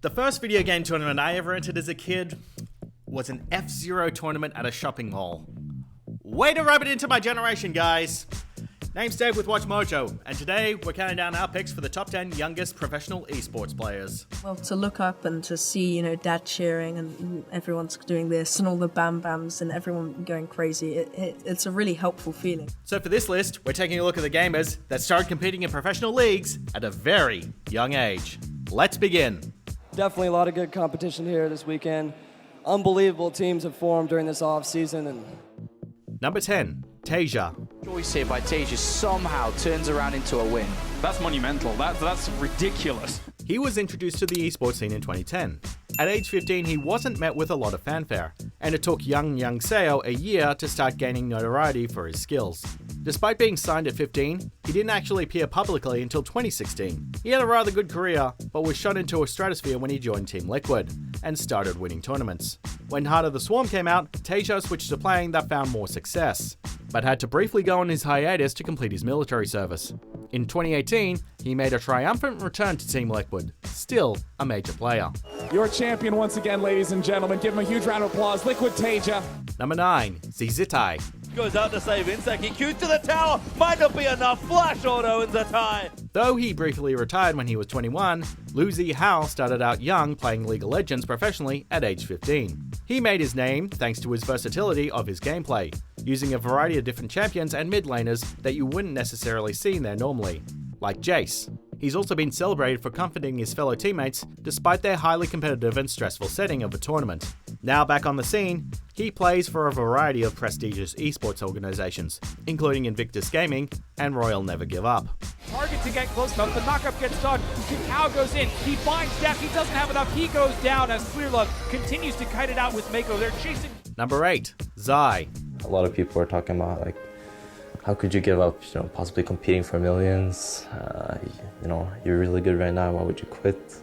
The first video game tournament I ever entered as a kid was an F-Zero tournament at a shopping mall. Way to rub it into my generation, guys! Name's Dave with WatchMojo, and today we're counting down our picks for the top 10 youngest professional esports players. Well, to look up and to see, dad cheering and everyone's doing this and all the bam bams and everyone going crazy, it's a really helpful feeling. So for this list, we're taking a look at the gamers that started competing in professional leagues at a very young age. Let's begin. Definitely a lot of good competition here this weekend. Unbelievable teams have formed during this off-season. And Number 10, Tae Ja. Choice here by Tae Ja somehow turns around into a win. That's monumental. That's ridiculous. He was introduced to the esports scene in 2010. At age 15, he wasn't met with a lot of fanfare, and it took young Seo a year to start gaining notoriety for his skills. Despite being signed at 15, he didn't actually appear publicly until 2016. He had a rather good career, but was shot into a stratosphere when he joined Team Liquid, and started winning tournaments. When Heart of the Swarm came out, Tae Ja switched to playing that found more success, but had to briefly go on his hiatus to complete his military service. In 2018, he made a triumphant return to Team Liquid, still a major player. Your champion once again, ladies and gentlemen. Give him a huge round of applause. Liquid Tae Ja. Number 9, Zzitai. Goes out to save Insect. He Q's to the tower. Might not be enough. Flash auto in Zzitai. Though he briefly retired when he was 21, Lu Zihao started out young playing League of Legends professionally at age 15. He made his name thanks to his versatility of his gameplay, using a variety of different champions and mid laners that you wouldn't necessarily see there normally, like Jace. He's also been celebrated for comforting his fellow teammates despite their highly competitive and stressful setting of a tournament. Now back on the scene, he plays for a variety of prestigious esports organizations, including Invictus Gaming and Royal Never Give Up. Target to get close enough. The knockup gets done. Kakao goes in. He finds Death. He doesn't have enough. He goes down as Clearlove continues to kite it out with Mako. They're chasing. Number 8, Zai. A lot of people are talking about how could you give up, possibly competing for millions? You're really good right now. Why would you quit?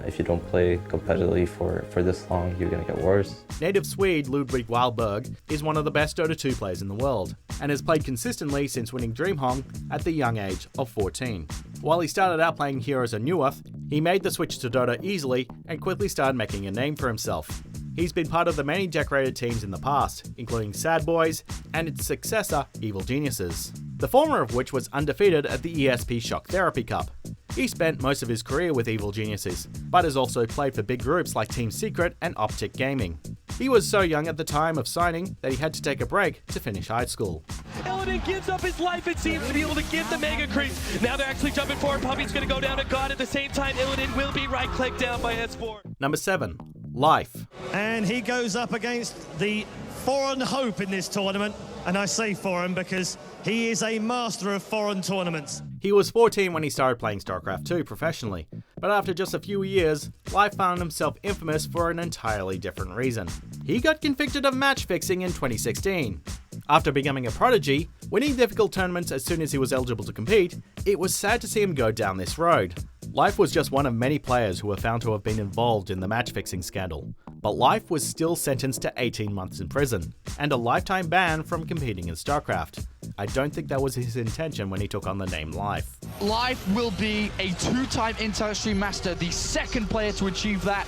If you don't play competitively for this long, you're going to get worse. Native Swede Ludwig Wahlberg is one of the best Dota 2 players in the world, and has played consistently since winning DreamHong at the young age of 14. While he started out playing Heroes of Newerth, he made the switch to Dota easily and quickly started making a name for himself. He's been part of the many decorated teams in the past, including Sad Boys and its successor, Evil Geniuses, the former of which was undefeated at the ESP Shock Therapy Cup. He spent most of his career with Evil Geniuses, but has also played for big groups like Team Secret and Optic Gaming. He was so young at the time of signing that he had to take a break to finish high school. Illidan gives up his life, it seems, to be able to give the Mega Creep. Now they're actually jumping forward. Puppy's going to go down to God. At the same time, Illidan will be right-clicked down by S4. Number 7, Life. And he goes up against the foreign hope in this tournament. And I say foreign because he is a master of foreign tournaments. He was 14 when he started playing StarCraft 2 professionally, but after just a few years, Life found himself infamous for an entirely different reason. He got convicted of match fixing in 2016. After becoming a prodigy, winning difficult tournaments as soon as he was eligible to compete, it was sad to see him go down this road. Life was just one of many players who were found to have been involved in the match-fixing scandal, but Life was still sentenced to 18 months in prison, and a lifetime ban from competing in StarCraft. I don't think that was his intention when he took on the name Life. Life will be a 2-time industry master, the second player to achieve that,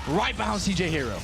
right behind CJ Hero.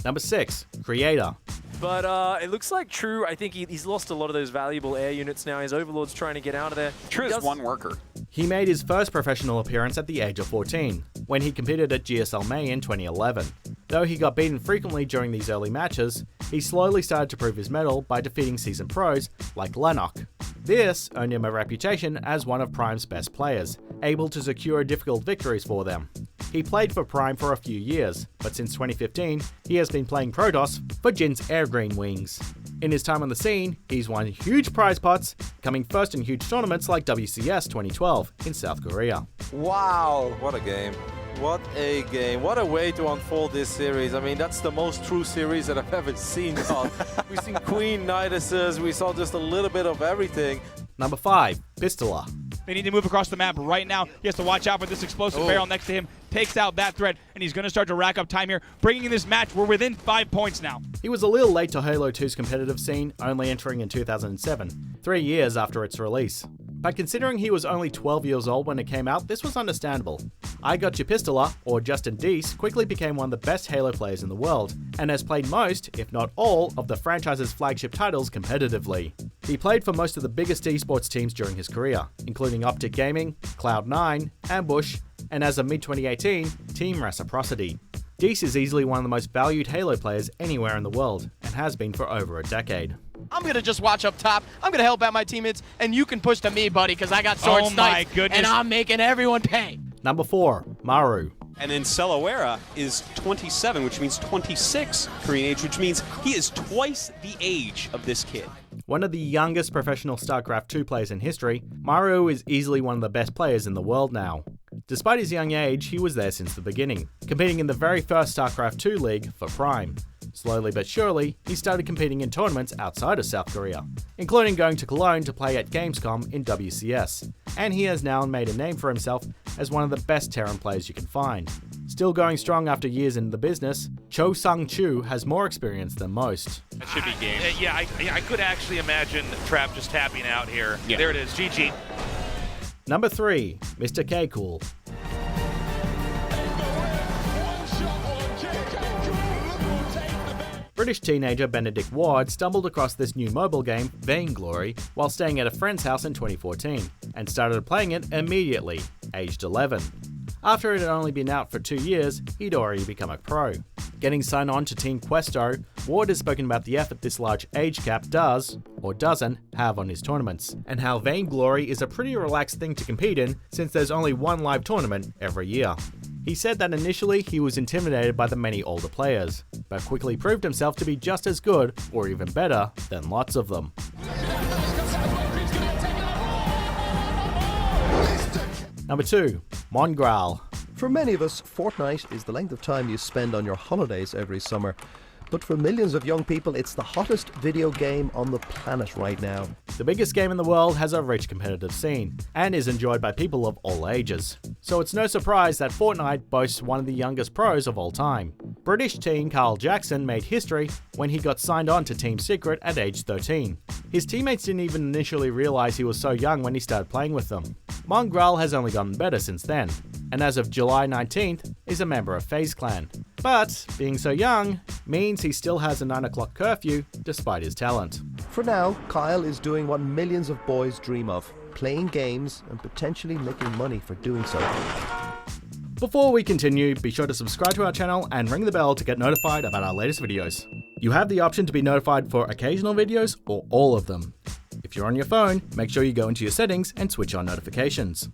Number 6, Creator. But it looks like True, I think he's lost a lot of those valuable air units now. His Overlord's trying to get out of there. True is one worker. He made his first professional appearance at the age of 14, when he competed at GSL May in 2011. Though he got beaten frequently during these early matches, he slowly started to prove his mettle by defeating seasoned pros like Lennox. This earned him a reputation as one of Prime's best players, able to secure difficult victories for them. He played for Prime for a few years, but since 2015, he has been playing Protoss for Jin's Air Green Wings. In his time on the scene, he's won huge prize pots, coming first in huge tournaments like WCS 2012 in South Korea. Wow, what a game. What a game. What a way to unfold this series. I mean, that's the most true series that I've ever seen. We've seen Queen Niduses, we saw just a little bit of everything. Number 5, Pistola. They need to move across the map right now. He has to watch out for this explosive barrel next to him. Takes out that threat, and he's going to start to rack up time here. Bringing in this match, we're within 5 points now. He was a little late to Halo 2's competitive scene, only entering in 2007, 3 years after its release. But considering he was only 12 years old when it came out, this was understandable. I Got Your Pistola, or Justin Deese, quickly became one of the best Halo players in the world, and has played most, if not all, of the franchise's flagship titles competitively. He played for most of the biggest esports teams during his career, including Optic Gaming, Cloud9, Ambush, and as of mid-2018, Team Reciprocity. Deese is easily one of the most valued Halo players anywhere in the world, and has been for over a decade. I'm going to just watch up top, I'm going to help out my teammates, and you can push to me, buddy, because I got sword snipes, and I'm making everyone pay. Number 4, Maru. And then Celawera is 27, which means 26 Korean age, which means he is twice the age of this kid. One of the youngest professional StarCraft 2 players in history, Maru is easily one of the best players in the world now. Despite his young age, he was there since the beginning, competing in the very first StarCraft 2 league for Prime. Slowly but surely, he started competing in tournaments outside of South Korea, including going to Cologne to play at Gamescom in WCS, and he has now made a name for himself as one of the best Terran players you can find. Still going strong after years in the business, Cho Sung-Chu has more experience than most. That should be game. Yeah, I could actually imagine Trap just tapping out here. Yeah. There it is, GG. Number 3, Mr. K-Cool. British teenager Benedict Ward stumbled across this new mobile game, Vainglory, while staying at a friend's house in 2014, and started playing it immediately, aged 11. After it had only been out for 2 years, he'd already become a pro. Getting signed on to Team Questo, Ward has spoken about the effort this large age cap does, or doesn't, have on his tournaments, and how Vainglory is a pretty relaxed thing to compete in since there's only one live tournament every year. He said that initially he was intimidated by the many older players, but quickly proved himself to be just as good, or even better, than lots of them. Number 2, Mongraal. For many of us, Fortnite is the length of time you spend on your holidays every summer. But for millions of young people, it's the hottest video game on the planet right now. The biggest game in the world has a rich competitive scene, and is enjoyed by people of all ages. So it's no surprise that Fortnite boasts one of the youngest pros of all time. British teen Carl Jackson made history when he got signed on to Team Secret at age 13. His teammates didn't even initially realize he was so young when he started playing with them. Mongraal has only gotten better since then, and as of July 19th, is a member of FaZe Clan. But being so young means he still has a 9 o'clock curfew despite his talent. For now, Kyle is doing what millions of boys dream of, playing games and potentially making money for doing so. Before we continue, be sure to subscribe to our channel and ring the bell to get notified about our latest videos. You have the option to be notified for occasional videos or all of them. If you're on your phone, make sure you go into your settings and switch on notifications.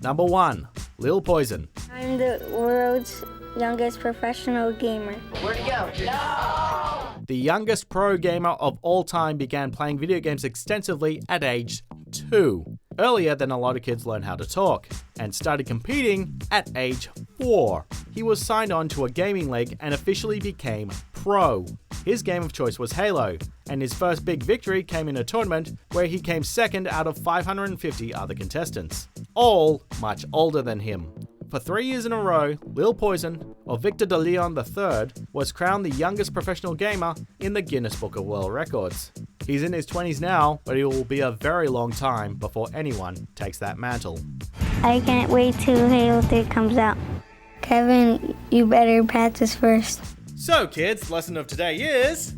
Number 1, Lil Poison. I'm the world's youngest professional gamer. Where'd he go? No! The youngest pro gamer of all time began playing video games extensively at age 2, earlier than a lot of kids learn how to talk, and started competing at age 4. He was signed on to a gaming league and officially became pro. His game of choice was Halo, and his first big victory came in a tournament where he came second out of 550 other contestants, all much older than him. For 3 years in a row, Lil Poison, or Victor de Leon III, was crowned the youngest professional gamer in the Guinness Book of World Records. He's in his 20s now, but it will be a very long time before anyone takes that mantle. I can't wait till Halo 3 comes out. Kevin, you better practice first. So kids, lesson of today is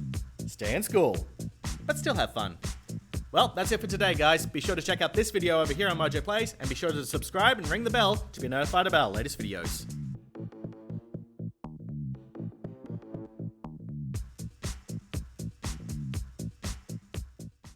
stay in school, but still have fun. Well, that's it for today, guys. Be sure to check out this video over here on Mojo Plays, and be sure to subscribe and ring the bell to be notified about our latest videos.